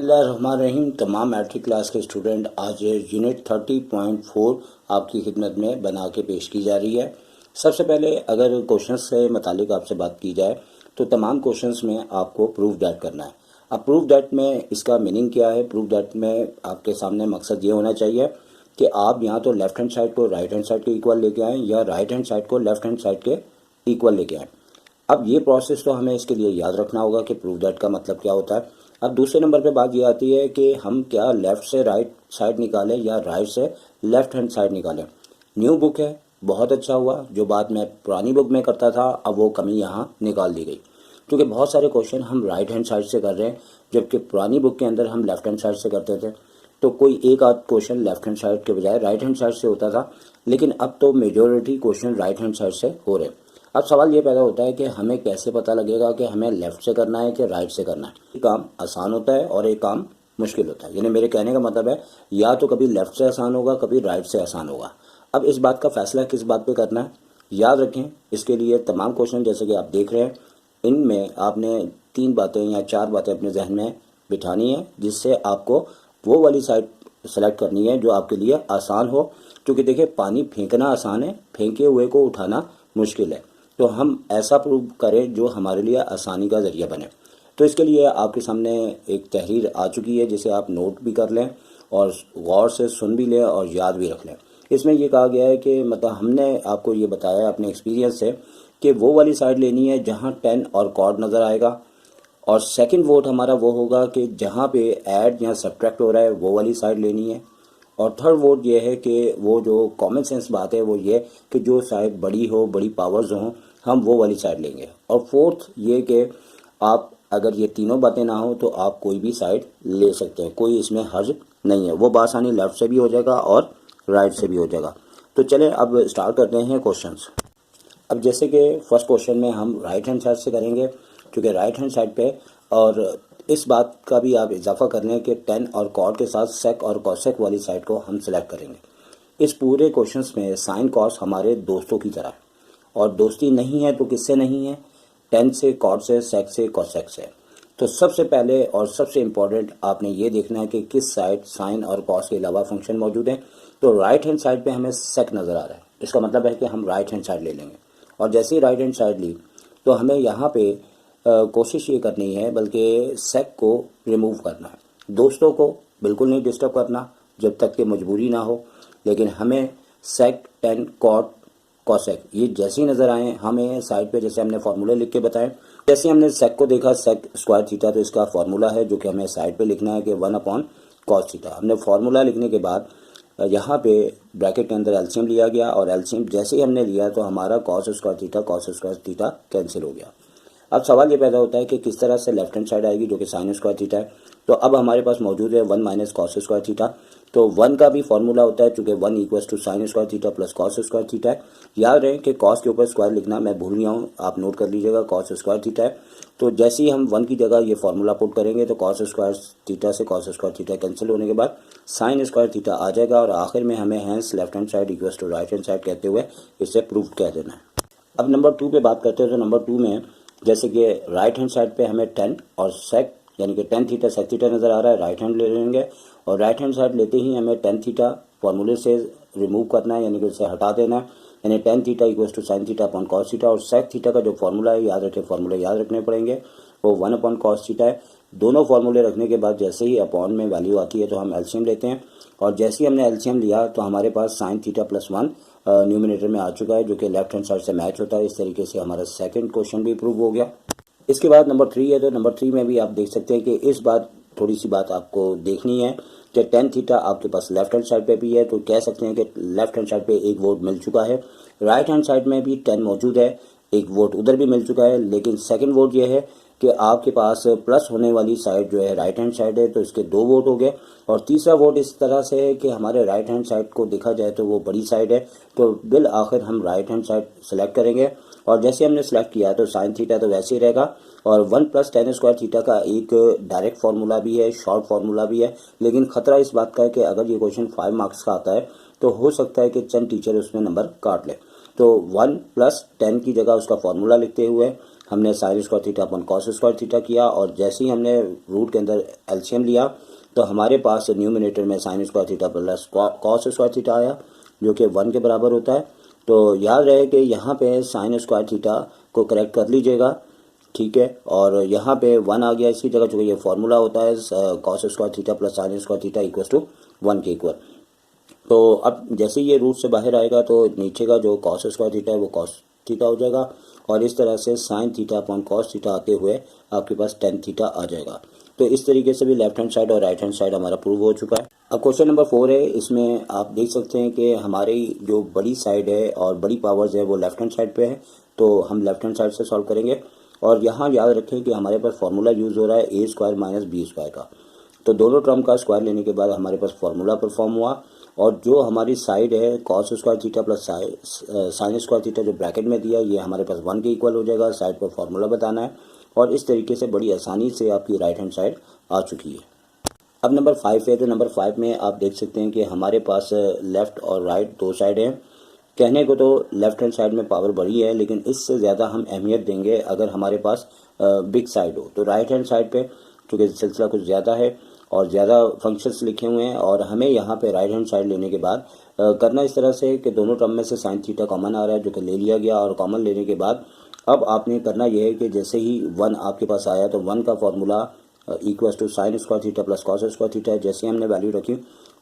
बिस्मिल्लाहिर्रहमानिर्रहीम। तमाम matric class के स्टूडेंट, आज यूनिट 30.4 आपकी खिदमत में बना के पेश की जा रही है। सबसे पहले अगर क्वेश्चंस से मुतालिक आपसे बात की जाए तो तमाम क्वेश्चंस में आपको प्रूफ दैट करना है। अब प्रूफ दैट में इसका मीनिंग क्या है? प्रूफ दैट में आपके सामने मकसद ये होना चाहिए कि आप या तो लेफ्ट हैंड साइड को राइट हैंड साइड के इक्वल लेके आएँ या राइट हैंड साइड को लेफ्ट हैंड साइड के इक्वल लेके आएँ। अब ये प्रोसेस तो हमें इसके लिए याद रखना होगा कि प्रूफ दैट का मतलब क्या होता है। अब दूसरे नंबर पे बात ये आती है कि हम क्या लेफ़्ट से राइट साइड निकालें या राइट से लेफ़्ट हैंड साइड निकालें। न्यू बुक है, बहुत अच्छा हुआ। जो बात मैं पुरानी बुक में करता था, अब वो कमी यहाँ निकाल दी गई, क्योंकि बहुत सारे क्वेश्चन हम राइट हैंड साइड से कर रहे हैं, जबकि पुरानी बुक के अंदर हम लेफ्ट हैंड साइड से करते थे। तो कोई एक आध क्वेश्चन लेफ्ट हैंड साइड के बजाय राइट हैंड साइड से होता था, लेकिन अब तो majority question right hand side से हो रहे हैं। अब सवाल ये पैदा होता है कि हमें कैसे पता लगेगा कि हमें लेफ़्ट से करना है कि राइट से करना है। एक काम आसान होता है और एक काम मुश्किल होता है। यानी मेरे कहने का मतलब है, या तो कभी लेफ़्ट से आसान होगा, कभी राइट से आसान होगा। अब इस बात का फैसला किस बात पे करना है, याद रखें। इसके लिए तमाम क्वेश्चन जैसे कि आप देख रहे हैं, इनमें आपने 3 बातें या 4 बातें अपने जहन में बिठानी है, जिससे आपको वो वाली साइड सेलेक्ट करनी है जो आपके लिए आसान हो। क्योंकि देखिए, पानी फेंकना आसान है, फेंके हुए को उठाना मुश्किल है। तो हम ऐसा प्रूव करें जो हमारे लिए आसानी का ज़रिया बने। तो इसके लिए आपके सामने एक तहरीर आ चुकी है, जिसे आप नोट भी कर लें और गौर से सुन भी लें और याद भी रख लें। इसमें ये कहा गया है कि मतलब हमने आपको ये बताया अपने एक्सपीरियंस से कि वो वाली साइड लेनी है जहाँ 10 और कॉर्ड नज़र आएगा, और सेकंड वोट हमारा वो होगा कि जहाँ पे ऐड या सब्ट्रैक्ट हो रहा है वो वाली साइड लेनी है। और थर्ड वोट ये है कि वो जो कॉमन सेंस बात है वो ये कि जो साइड बड़ी हो, बड़ी पावर्स हों, हम वो वाली साइड लेंगे। और फोर्थ ये कि आप अगर ये तीनों बातें ना हो तो आप कोई भी साइड ले सकते हैं, कोई इसमें हर्ज नहीं है। वो बासानी लेफ़्ट से भी हो जाएगा और राइट से भी हो जाएगा। तो चलें अब स्टार्ट करते हैं क्वेश्चंस। अब जैसे कि फर्स्ट क्वेश्चन में हम राइट हैंड साइड से करेंगे, क्योंकि राइट हैंड साइड पे, और इस बात का भी आप इजाफा कर लें कि 10 और कॉट के साथ सेक और कॉसेक वाली साइड को हम सेलेक्ट करेंगे। इस पूरे क्वेश्चंस में साइन कॉस हमारे दोस्तों की तरह है, और दोस्ती नहीं है तो किससे नहीं है? 10 से, कॉट से, सेक से, कॉसेक से। तो सबसे पहले और सबसे इम्पॉर्टेंट आपने ये देखना है कि किस साइड साइन और कॉस के अलावा फंक्शन मौजूद है। तो राइट हैंड साइड पे हमें सेक नज़र आ रहा है, इसका मतलब है कि हम राइट हैंड साइड ले लेंगे। और जैसे ही राइट हैंड साइड ली तो हमें यहाँ पे कोशिश ये करनी है बल्कि सेक को रिमूव करना है। दोस्तों को बिल्कुल नहीं डिस्टर्ब करना जब तक कि मजबूरी ना हो, लेकिन हमें सेक, 10, कॉट, कॉसेक ये जैसे ही नज़र आए हमें साइड पे, जैसे हमने फार्मूले लिख के बताएं। जैसे हमने सेक को देखा, सेक स्क्वायर थीटा, तो इसका फार्मूला है जो कि हमें साइड पे लिखना है कि 1/cos थीटा। हमने फार्मूला लिखने के बाद यहाँ पे ब्रैकेट के अंदर एलसीएम लिया गया, और एलसीएम जैसे ही हमने लिया तो हमारा कॉस स्क्वायर थीटा कैंसिल हो गया। अब सवाल ये पैदा होता है कि किस तरह से लेफ्ट हैंड साइड आएगी, जो कि साइन स्क्वायर थीटा है। तो अब हमारे पास मौजूद है 1 - cos स्क्वायर थीटा। तो 1 का भी फॉर्मूला होता है, चूँकि 1 = sign square theta plus cos square theta है। याद रहे कि कॉस के ऊपर स्क्वायर लिखना मैं भूल गया हूँ, आप नोट कर लीजिएगा, कॉस स्क्वायर थीटा है। तो जैसे ही हम 1 की जगह ये फार्मूला पुट करेंगे तो कॉस स्क्वायर थीटा से कॉस स्क्वायर थीटा कैंसिल होने के बाद साइन स्क्वायर थीटा आ जाएगा, और आखिर में हमें हैंस left hand side = right hand side कहते हुए इसे प्रूव कह देना है। अब नंबर 2 पे बात करते हैं। तो नंबर 2 में जैसे कि राइट हैंड साइड पे हमें 10 और सेक यानी कि 10 थीटा सेक थीटा नज़र आ रहा है, राइट हैंड ले लेंगे। और राइट हैंड साइड लेते ही हमें 10 थीटा फार्मूले से रिमूव करना है, यानी कि उसे हटा देना है। यानी 10 theta = sine theta upon cos theta. और सेक थीटा का जो फार्मूला है, याद रखें, फार्मूले याद रखने पड़ेंगे, वो 1/cos थीटा है। दोनों फार्मूले रखने के बाद जैसे ही अपॉन में वैल्यू आती है तो हम एलसीएम लेते हैं, और जैसे ही हमने एलसीएम लिया तो हमारे पास साइन थीटा प्लस 1 न्यूमिनेटर में आ चुका है, जो कि लेफ्ट हैंड साइड से मैच होता है। इस तरीके से हमारा सेकंड क्वेश्चन भी प्रूव हो गया। इसके बाद नंबर 3 है। तो नंबर 3 में भी आप देख सकते हैं कि इस बार थोड़ी सी बात आपको देखनी है कि 10 थीटा आपके पास लेफ्ट हैंड साइड पे भी है, तो कह सकते हैं कि लेफ्ट हैंड साइड पे एक वोट मिल चुका है। राइट हैंड साइड में भी 10 मौजूद है, एक वोट उधर भी मिल चुका है। लेकिन सेकंड वोट ये है कि आपके पास प्लस होने वाली साइड जो है राइट हैंड साइड है, तो इसके 2 वोट हो गए। और तीसरा वोट इस तरह से है कि हमारे राइट हैंड साइड को देखा जाए तो वो बड़ी साइड है, तो बिल आखिर हम राइट हैंड साइड सेलेक्ट करेंगे। और जैसे हमने सेलेक्ट किया तो साइन थीटा तो वैसे ही रहेगा, और 1 + tan स्क्वायर थीटा का एक डायरेक्ट फार्मूला भी है, शॉर्ट फार्मूला भी है। लेकिन खतरा इस बात का है कि अगर ये क्वेश्चन 5 मार्क्स का आता है तो हो सकता है कि चंद टीचर उसमें नंबर काट ले। तो 1 + tan की जगह उसका फार्मूला लिखते हुए हमने साइन स्क्वायर थीटा अपन कॉस स्क्वायर थीटा किया, और जैसे ही हमने रूट के अंदर एलसीएम लिया तो हमारे पास न्यूमिनेटर में sign square theta plus cos square theta आया, जो कि 1 के बराबर होता है। तो याद रहे कि यहाँ पे साइन स्क्वायर थीटा को करेक्ट कर लीजिएगा, ठीक है। और यहाँ पे 1 आ गया इसकी जगह, चूँकि ये फार्मूला होता है cos square theta plus sin square theta equal to 1 के इक्वल। तो अब जैसे ये रूट से बाहर आएगा तो नीचे का जो कॉस स्क्वायर थीटा है वो कॉस थीटा हो जाएगा, और इस तरह से sine theta upon cos theta आते हुए आपके पास टेन थीटा आ जाएगा। तो इस तरीके से भी लेफ्ट हैंड साइड और राइट हैंड साइड हमारा प्रूव हो चुका है। अब क्वेश्चन नंबर 4 है, इसमें आप देख सकते हैं कि हमारी जो बड़ी साइड है और बड़ी पावर्स है वो लेफ्ट हैंड साइड पे है, तो हम लेफ्ट हैंड साइड से सॉल्व करेंगे। और यहाँ याद रखें कि हमारे पास फार्मूला यूज़ हो रहा है ए स्क्वायर माइनस बी स्क्वायर का। तो दोनों टर्म का स्क्वायर लेने के बाद हमारे पास फार्मूला परफॉर्म हुआ, और जो हमारी साइड है cos square theta plus sin square theta जो ब्रैकेट में दिया ये हमारे पास 1 के इक्वल हो जाएगा। साइड पर फार्मूला बताना है, और इस तरीके से बड़ी आसानी से आपकी राइट हैंड साइड आ चुकी है। अब नंबर 5 है, तो नंबर 5 में आप देख सकते हैं कि हमारे पास लेफ़्ट और राइट दो साइड हैं। कहने को तो लेफ्ट हैंड साइड में पावर बड़ी है, लेकिन इससे ज़्यादा हम अहमियत देंगे अगर हमारे पास बिग साइड हो। तो राइट हैंड साइड पे चूँकि सिलसिला कुछ ज़्यादा है और ज़्यादा फंक्शंस लिखे हुए हैं, और हमें यहाँ पे राइट हैंड साइड लेने के बाद करना इस तरह से कि दोनों टर्म में से साइन थीटा कॉमन आ रहा है, जो कि ले लिया गया। और कॉमन लेने के बाद अब आपने करना यह है कि जैसे ही 1 आपके पास आया तो 1 का formula equals to sin square theta plus cos square theta. जैसे हमने वैल्यू रखी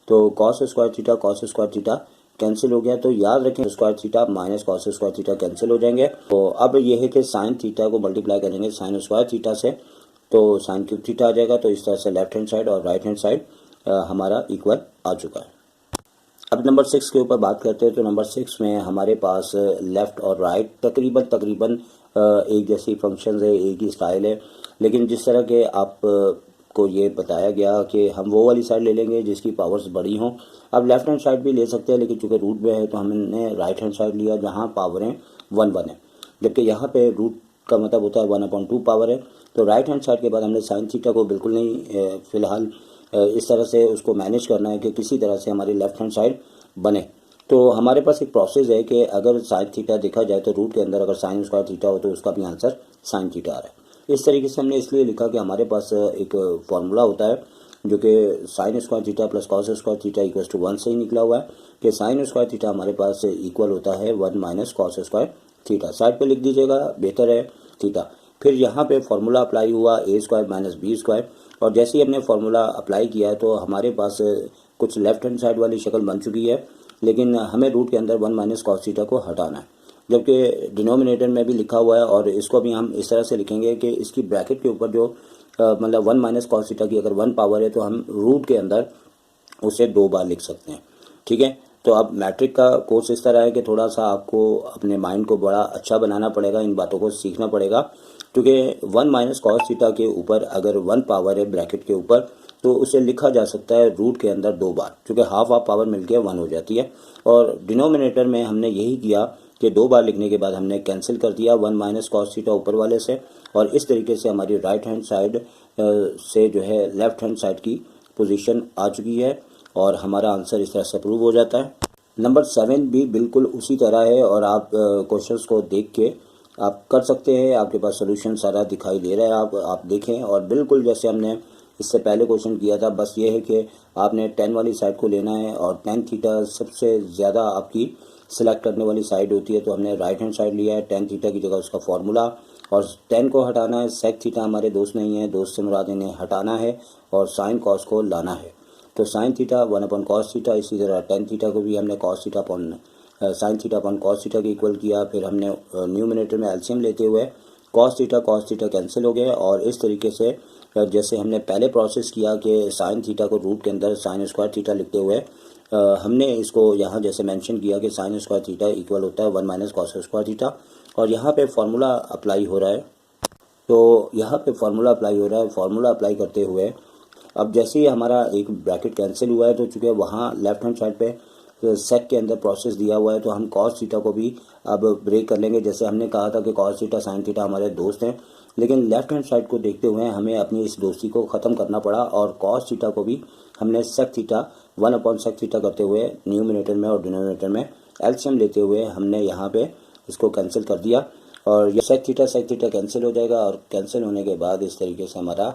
तो कॉस स्क्वायर थीटा कैंसिल हो गया। तो याद रखें square theta minus cos square theta cancel हो जाएंगे। तो अब यह है कि साइन थीटा को मल्टीप्लाई करेंगे साइन स्क्वायर थीटा से, तो साइन क्यूब थीटा आ जाएगा। तो इस तरह से लेफ्ट हैंड साइड और राइट हैंड साइड हमारा इक्वल आ चुका है। अब नंबर 6 के ऊपर बात करते हैं। तो नंबर 6 में हमारे पास लेफ़्ट और राइट तकरीबन एक जैसी फंक्शंस है, एक ही स्टाइल है, लेकिन जिस तरह के आप को ये बताया गया कि हम वो वाली साइड ले लेंगे जिसकी पावर्स बड़ी हों। अब लेफ्ट हैंड साइड भी ले सकते हैं, लेकिन चूँकि रूट में है तो हमने राइट हैंड साइड लिया जहाँ पावरें 1 है, जबकि यहाँ पे रूट का मतलब होता है 1/2 पावर है। तो राइट हैंड साइड के बाद हमने साइन थीटा को बिल्कुल नहीं फ़िलहाल इस तरह से उसको मैनेज करना है कि किसी तरह से हमारी लेफ्ट हैंड साइड बने। तो हमारे पास एक प्रोसेस है कि अगर साइन थीटा देखा जाए तो रूट के अंदर अगर साइन स्क्वायर थीटा हो तो उसका भी आंसर साइन थीटा आ रहा है। इस तरीके से हमने इसलिए लिखा कि हमारे पास एक फार्मूला होता है जो कि sin square theta plus cos square theta equal to 1 से ही निकला हुआ है कि साइन स्क्वायर थीटा हमारे पास इक्वल होता है 1 minus cos square theta. Side पे लिख दीजिएगा, बेहतर है थीटा। फिर यहाँ पे फार्मूला अप्लाई हुआ ए स्क्वायर माइनस बी स्क्वायर, और जैसे ही हमने फार्मूला अप्लाई किया है तो हमारे पास कुछ लेफ्ट हैंड साइड वाली शक्ल बन चुकी है, लेकिन हमें रूट के अंदर 1 माइनस कॉस थीटा को हटाना है, जबकि डिनोमिनेटर में भी लिखा हुआ है। और इसको भी हम इस तरह से लिखेंगे कि इसकी ब्रैकेट के ऊपर जो मतलब 1 माइनस कॉस थीटा की अगर 1 पावर है तो हम रूट के अंदर उसे 2 बार लिख सकते हैं, ठीक है। तो अब मैट्रिक का कोर्स इस तरह है कि थोड़ा सा आपको अपने माइंड को बड़ा अच्छा बनाना पड़ेगा, इन बातों को सीखना पड़ेगा, क्योंकि 1 माइनस कॉस थीटा के ऊपर अगर 1 पावर है ब्रैकेट के ऊपर तो उसे लिखा जा सकता है रूट के अंदर 2 बार, क्योंकि हाफ पावर मिलकर 1 हो जाती है। और डिनोमिनेटर में हमने यही किया कि 2 बार लिखने के बाद हमने कैंसिल कर दिया 1 माइनस कॉस थीटा ऊपर वाले से, और इस तरीके से हमारी राइट हैंड साइड से जो है लेफ्ट हैंड साइड की पोजीशन आ चुकी है, और हमारा आंसर इस तरह से प्रूव हो जाता है। नंबर 7 भी बिल्कुल उसी तरह है, और आप क्वेश्चंस को देख के आप कर सकते हैं, आपके पास सोल्यूशन सारा दिखाई दे रहा है, आप देखें। और बिल्कुल जैसे हमने इससे पहले क्वेश्चन किया था, बस ये है कि आपने 10 वाली साइड को लेना है, और tan थीटा सबसे ज़्यादा आपकी सिलेक्ट करने वाली साइड होती है। तो हमने राइट हैंड साइड लिया है, tan थीटा की जगह उसका फार्मूला, और 10 को हटाना है। sec थीटा हमारे दोस्त नहीं है, दोस्त से मुराद इन्हें हटाना है, और साइन कॉस को लाना है। तो साइन थीटा 1/cos थीटा, इसी तरह tan थीटा को भी हमने cos theta upon sine theta upon cos theta के इक्वल किया। फिर हमने न्यूमिनेटर में एलसीएम लेते हुए cos थीटा कैंसिल हो गए, और इस तरीके से जैसे हमने पहले प्रोसेस किया कि साइन थीटा को रूट के अंदर साइन स्क्वायर थीटा लिखते हुए हमने इसको यहाँ जैसे मेंशन किया कि साइन स्क्वायर थीटा इक्वल होता है 1 माइनस कॉस स्क्वायर थीटा, और यहाँ पे फार्मूला अप्लाई हो रहा है। तो यहाँ पे फार्मूला अप्लाई हो रहा है, फार्मूला अप्लाई करते हुए अब जैसे ही हमारा एक ब्रैकेट कैंसिल हुआ है तो चूँकि वहाँ लेफ्ट हैंड साइड पे सेक के अंदर प्रोसेस दिया हुआ है, तो हम कॉस थीटा को भी अब ब्रेक कर लेंगे। जैसे हमने कहा था कि कॉस थीटा साइन थीटा हमारे दोस्त हैं, लेकिन लेफ्ट हैंड साइड को देखते हुए हमें अपनी इस दोस्ती को ख़त्म करना पड़ा, और कॉस थीटा को भी हमने सेक थीटा 1/sec थीटा करते हुए न्यूमिनेटर में और डिनोमिनेटर में एलसीएम लेते हुए हमने यहाँ पे इसको कैंसिल कर दिया। और ये सेक थीटा कैंसिल हो जाएगा और कैंसिल होने के बाद इस तरीके से हमारा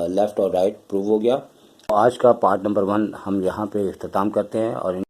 लेफ़्ट और राइट प्रूव हो गया। आज का पार्ट नंबर 1 हम यहाँ पे इख्तिताम करते हैं और